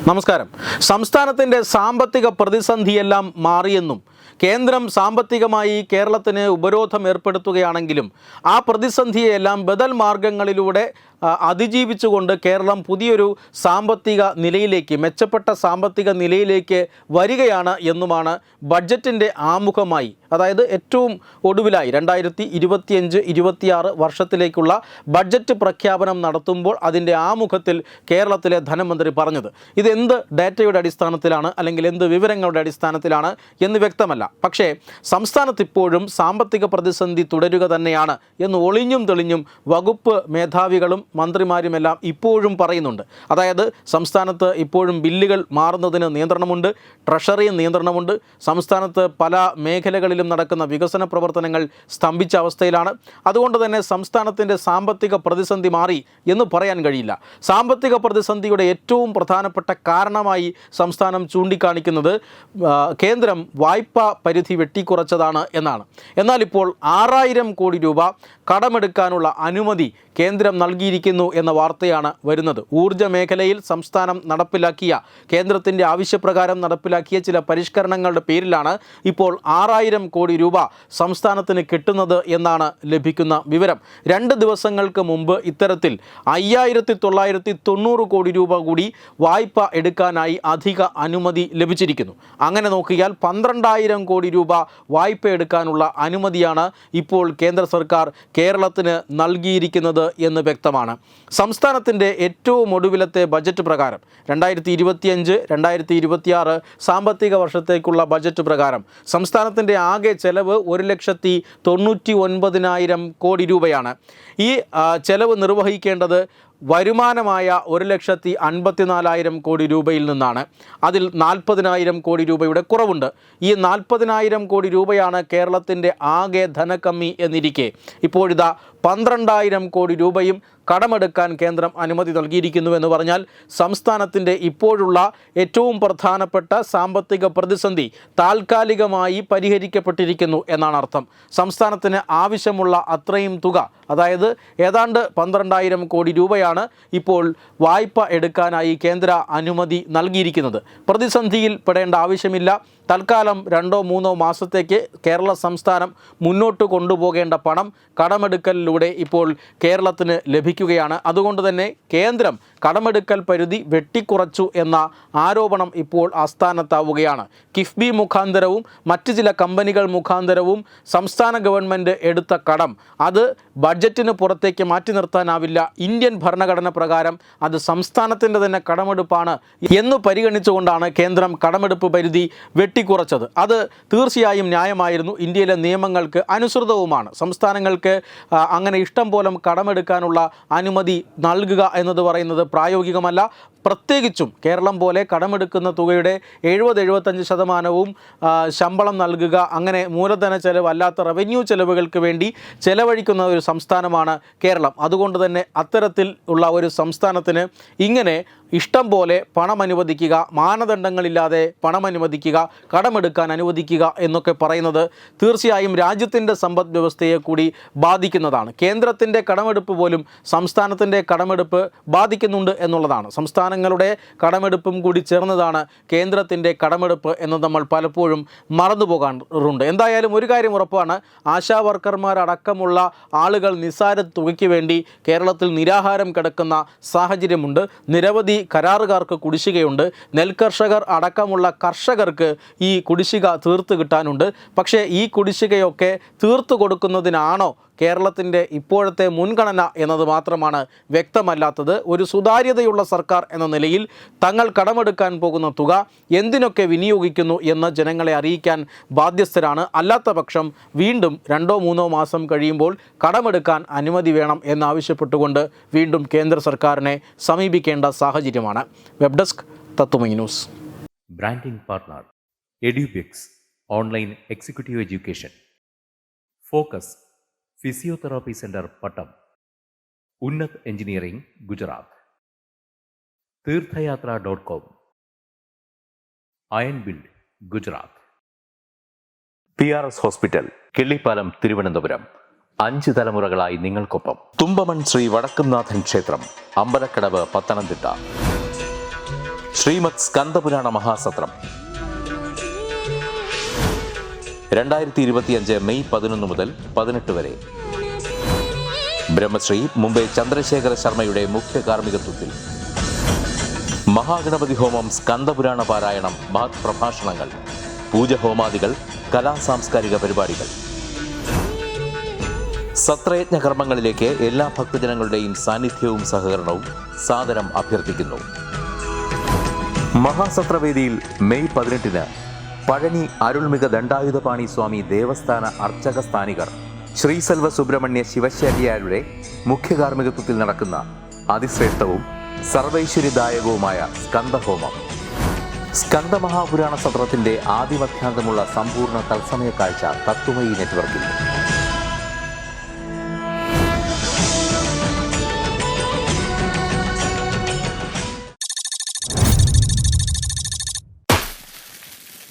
നമസ്കാരം. സംസ്ഥാനത്തിൻ്റെ സാമ്പത്തിക പ്രതിസന്ധിയെല്ലാം മാറിയെന്നും കേന്ദ്രം സാമ്പത്തികമായി കേരളത്തിന് ഉപരോധം ഏർപ്പെടുത്തുകയാണെങ്കിലും ആ പ്രതിസന്ധിയെല്ലാം ബദൽ മാർഗങ്ങളിലൂടെ അതിജീവിച്ചുകൊണ്ട് കേരളം പുതിയൊരു സാമ്പത്തിക നിലയിലേക്ക്, മെച്ചപ്പെട്ട സാമ്പത്തിക നിലയിലേക്ക് വരികയാണ് എന്നുമാണ് ബഡ്ജറ്റിൻ്റെ ആമുഖമായി, അതായത് ഏറ്റവും ഒടുവിലായി 2025-26 വർഷത്തിലേക്കുള്ള ബഡ്ജറ്റ് പ്രഖ്യാപനം നടത്തുമ്പോൾ അതിൻ്റെ ആമുഖത്തിൽ കേരളത്തിലെ ധനമന്ത്രി പറഞ്ഞത്. ഇതെന്ത് ഡാറ്റയുടെ അടിസ്ഥാനത്തിലാണ് അല്ലെങ്കിൽ എന്ത് വിവരങ്ങളുടെ അടിസ്ഥാനത്തിലാണ് എന്ന് വ്യക്തമല്ല. പക്ഷേ സംസ്ഥാനത്ത് ഇപ്പോഴും സാമ്പത്തിക പ്രതിസന്ധി തുടരുക തന്നെയാണ് എന്ന് ഒളിഞ്ഞും തെളിഞ്ഞും വകുപ്പ് മേധാവികളും മന്ത്രിമാരുമെല്ലാം ഇപ്പോഴും പറയുന്നുണ്ട്. അതായത് സംസ്ഥാനത്ത് ഇപ്പോഴും ബില്ലുകൾ മാറുന്നതിന് നിയന്ത്രണമുണ്ട്, ട്രഷറി നിയന്ത്രണമുണ്ട്, സംസ്ഥാനത്ത് പല മേഖലകളിലും നടക്കുന്ന വികസന പ്രവർത്തനങ്ങൾ സ്തംഭിച്ച അവസ്ഥയിലാണ്. അതുകൊണ്ട് തന്നെ സംസ്ഥാനത്തിൻ്റെ സാമ്പത്തിക പ്രതിസന്ധി മാറി എന്ന് പറയാൻ കഴിയില്ല. സാമ്പത്തിക പ്രതിസന്ധിയുടെ ഏറ്റവും പ്രധാനപ്പെട്ട കാരണമായി സംസ്ഥാനം ചൂണ്ടിക്കാണിക്കുന്നത് കേന്ദ്രം വായ്പാ പരിധി വെട്ടിക്കുറച്ചതാണ് എന്നാണ്. എന്നാൽ ഇപ്പോൾ 6000 കോടി രൂപ കടമെടുക്കാനുള്ള അനുമതി കേന്ദ്രം നൽകിയിരിക്കുന്നു എന്ന വാർത്തയാണ് വരുന്നത്. ഊർജ്ജ മേഖലയിൽ സംസ്ഥാനം നടപ്പിലാക്കിയ, കേന്ദ്രത്തിൻ്റെ ആവശ്യപ്രകാരം നടപ്പിലാക്കിയ ചില പരിഷ്കരണങ്ങളുടെ പേരിലാണ് ഇപ്പോൾ 6000 കോടി രൂപ സംസ്ഥാനത്തിന് കിട്ടുന്നത് എന്നാണ് ലഭിക്കുന്ന വിവരം. 2 ദിവസങ്ങൾക്ക് മുമ്പ് ഇത്തരത്തിൽ 5990 കോടി രൂപ കൂടി വായ്പ എടുക്കാനായി അധിക അനുമതി ലഭിച്ചിരിക്കുന്നു. അങ്ങനെ നോക്കിയാൽ 12000 കോടി രൂപ വായ്പ എടുക്കാനുള്ള അനുമതിയാണ് ഇപ്പോൾ കേന്ദ്ര സർക്കാർ കേരളത്തിന് നൽകിയിരിക്കുന്നത് എന്ന് വ്യക്തമാണ്. സംസ്ഥാനത്തിൻ്റെ ഏറ്റവും ഒടുവിലത്തെ ബജറ്റ് പ്രകാരം 2025-2026 സാമ്പത്തിക വർഷത്തേക്കുള്ള ബജറ്റ് പ്രകാരം സംസ്ഥാനത്തിൻ്റെ ആകെ ചെലവ് 1,99,000 കോടി രൂപയാണ്. ഈ ചെലവ് നിർവഹിക്കേണ്ടത് വരുമാനമായ 1,54,000 കോടി രൂപയിൽ നിന്നാണ്. അതിൽ 40,000 കോടി രൂപയുടെ കുറവുണ്ട്. ഈ 40,000 കോടി രൂപയാണ് കേരളത്തിൻ്റെ ആകെ ധനക്കമ്മി എന്നിരിക്കെ ഇപ്പോഴിതാ 12,000 കോടി രൂപയും കടമെടുക്കാൻ കേന്ദ്രം അനുമതി നൽകിയിരിക്കുന്നു എന്ന് പറഞ്ഞാൽ സംസ്ഥാനത്തിൻ്റെ ഇപ്പോഴുള്ള ഏറ്റവും പ്രധാനപ്പെട്ട സാമ്പത്തിക പ്രതിസന്ധി താൽക്കാലികമായി പരിഹരിക്കപ്പെട്ടിരിക്കുന്നു എന്നാണ് അർത്ഥം. സംസ്ഥാനത്തിന് ആവശ്യമുള്ള അത്രയും തുക, അതായത് ഏതാണ്ട് 12,000 കോടി രൂപയാണ് ഇപ്പോൾ വായ്പ എടുക്കാനായി കേന്ദ്ര അനുമതി നൽകിയിരിക്കുന്നത്. പ്രതിസന്ധിയിൽ പെടേണ്ട ആവശ്യമില്ല. തൽക്കാലം 2-3 മാസത്തേക്ക് കേരള സംസ്ഥാനം മുന്നോട്ട് കൊണ്ടുപോകേണ്ട പണം കടമെടുക്കലിലൂടെ ഇപ്പോൾ കേരളത്തിന് ലഭിക്കുകയാണ്. അതുകൊണ്ട് തന്നെ കേന്ദ്രം കടമെടുക്കൽ പരിധി വെട്ടിക്കുറച്ചു എന്ന ആരോപണം ഇപ്പോൾ ആസ്ഥാനത്താവുകയാണ്. കിഫ്ബി മുഖാന്തരവും മറ്റ് ചില കമ്പനികൾ മുഖാന്തരവും സംസ്ഥാന ഗവൺമെൻറ് എടുത്ത കടം അത് ബഡ്ജറ്റിന് പുറത്തേക്ക് മാറ്റി നിർത്താനാവില്ല. ഇന്ത്യൻ ഭരണഘടന പ്രകാരം അത് സംസ്ഥാനത്തിൻ്റെ തന്നെ കടമെടുപ്പാണ് എന്ന് പരിഗണിച്ചുകൊണ്ടാണ് കേന്ദ്രം കടമെടുപ്പ് പരിധി വെട്ടിക്കുറച്ചത്. അത് തീർച്ചയായും ന്യായമായിരുന്നു, ഇന്ത്യയിലെ നിയമങ്ങൾക്ക് അനുസൃതവുമാണ്. സംസ്ഥാനങ്ങൾക്ക് അങ്ങനെ ഇഷ്ടം പോലെ കടമെടുക്കാനുള്ള അനുമതി നൽകുക എന്നത് പറയുന്നത് പ്രായോഗികമല്ല. പ്രത്യേകിച്ചും കേരളം പോലെ കടമെടുക്കുന്ന തുകയുടെ 70-75% ശമ്പളം നൽകുക, അങ്ങനെ മൂലധന ചെലവ് അല്ലാത്ത റവന്യൂ ചെലവുകൾക്ക് വേണ്ടി ചെലവഴിക്കുന്ന ഒരു സംസ്ഥാനമാണ് കേരളം. അതുകൊണ്ട് തന്നെ അത്തരത്തിൽ ഉള്ള ഒരു സംസ്ഥാനത്തിന് ഇങ്ങനെ ഇഷ്ടം പോലെ പണം അനുവദിക്കുക, മാനദണ്ഡങ്ങളില്ലാതെ പണം അനുവദിക്കുക, കടമെടുക്കാൻ അനുവദിക്കുക എന്നൊക്കെ പറയുന്നത് തീർച്ചയായും രാജ്യത്തിൻ്റെ സമ്പദ് വ്യവസ്ഥയെ കൂടി ബാധിക്കുന്നതാണ്. കേന്ദ്രത്തിൻ്റെ കടമെടുപ്പ് പോലും സംസ്ഥാനത്തിൻ്റെ കടമെടുപ്പ് ബാധിക്കുന്നുണ്ട് എന്നുള്ളതാണ്. സംസ്ഥാനങ്ങളുടെ കടമെടുപ്പും കൂടി ചേർന്നതാണ് കേന്ദ്രത്തിൻ്റെ കടമെടുപ്പ് എന്ന് നമ്മൾ പലപ്പോഴും മറന്നു പോകാറുണ്ട്. എന്തായാലും ഒരു കാര്യം ഉറപ്പാണ്, ആശാ വർക്കർമാരടക്കമുള്ള ആളുകൾ നിസ്സാര തുകയ്ക്ക് വേണ്ടി കേരളത്തിൽ നിരാഹാരം കിടക്കുന്ന സാഹചര്യമുണ്ട്. നിരവധി കരാറുകാർക്ക് കുടിശ്ശികയുണ്ട്. നെൽകർഷകർ അടക്കമുള്ള കർഷകർക്ക് ഈ കുടിശ്ശിക തീർത്ത് കിട്ടാനുണ്ട്. പക്ഷേ ഈ കുടിശ്ശികയൊക്കെ തീർത്തു കൊടുക്കുന്നതിനാണോ കേരളത്തിൻ്റെ ഇപ്പോഴത്തെ മുൻഗണന എന്നത് മാത്രമാണ് വ്യക്തമല്ലാത്തത്. ഒരു സുതാര്യതയുള്ള സർക്കാർ എന്ന നിലയിൽ തങ്ങൾ കടമെടുക്കാൻ പോകുന്ന തുക എന്തിനൊക്കെ വിനിയോഗിക്കുന്നു എന്ന് ജനങ്ങളെ അറിയിക്കാൻ ബാധ്യസ്ഥരാണ്. അല്ലാത്ത പക്ഷം വീണ്ടും 2-3 മാസം കഴിയുമ്പോൾ കടമെടുക്കാൻ അനുമതി വേണം എന്നാവശ്യപ്പെട്ടുകൊണ്ട് വീണ്ടും കേന്ദ്ര സർക്കാരിനെ സമീപിക്കേണ്ട സാഹചര്യമാണ്. Web desk Tathwamayi news. Branding partner Edubix online executive education. Focus physiotherapy centre Pattom. Unnat engineering Gujarat. തീർത്ഥയാത്ര.com. Iron build Gujarat. PRS hospital, Killipalam, Thiruvananthapuram. 5 തലമുറകളായി നിങ്ങൾക്കൊപ്പം. തുമ്പമൺ ശ്രീ വടക്കുംനാഥൻ ക്ഷേത്രം, അമ്പലക്കടവ്, പത്തനംതിട്ട. ശ്രീമദ് സ്കന്ദപുരാണ മഹാസത്രം 2025 മെയ് 11 മുതൽ 18 വരെ ബ്രഹ്മശ്രീ മുംബൈ ചന്ദ്രശേഖര ശർമ്മയുടെ മുഖ്യ കാർമ്മികത്വത്തിൽ മഹാഗണപതി ഹോമം, സ്കന്ദപുരാണ പാരായണം, മഹത് പ്രഭാഷണങ്ങൾ, പൂജഹോമാദികൾ, കലാസാംസ്കാരിക പരിപാടികൾ. സത്രയജ്ഞ കർമ്മങ്ങളിലേക്ക് എല്ലാ ഭക്തജനങ്ങളുടെയും സാന്നിധ്യവും സഹകരണവും സാദരം അഭ്യർത്ഥിക്കുന്നു. മഹാസത്രവേദിയിൽ മെയ് 18 പഴനി അരുൾമിക ദണ്ഡായുധപാണി സ്വാമി ദേവസ്ഥാന അർച്ചക സ്ഥാനികർ ശ്രീസെൽവ സുബ്രഹ്മണ്യ ശിവശാരിയാരുടെ മുഖ്യ കാർമ്മികത്വത്തിൽ നടക്കുന്ന അതിശ്രേഷ്ഠവും സർവൈശ്വര്യദായകവുമായ സ്കന്ദഹോമം. സ്കന്ദമഹാപുരാണ സത്രത്തിന്റെ ആദിമധ്യാന്തമുള്ള സമ്പൂർണ്ണ തത്സമയ കാഴ്ച തത്വമയി നെറ്റ്വർക്കിൽ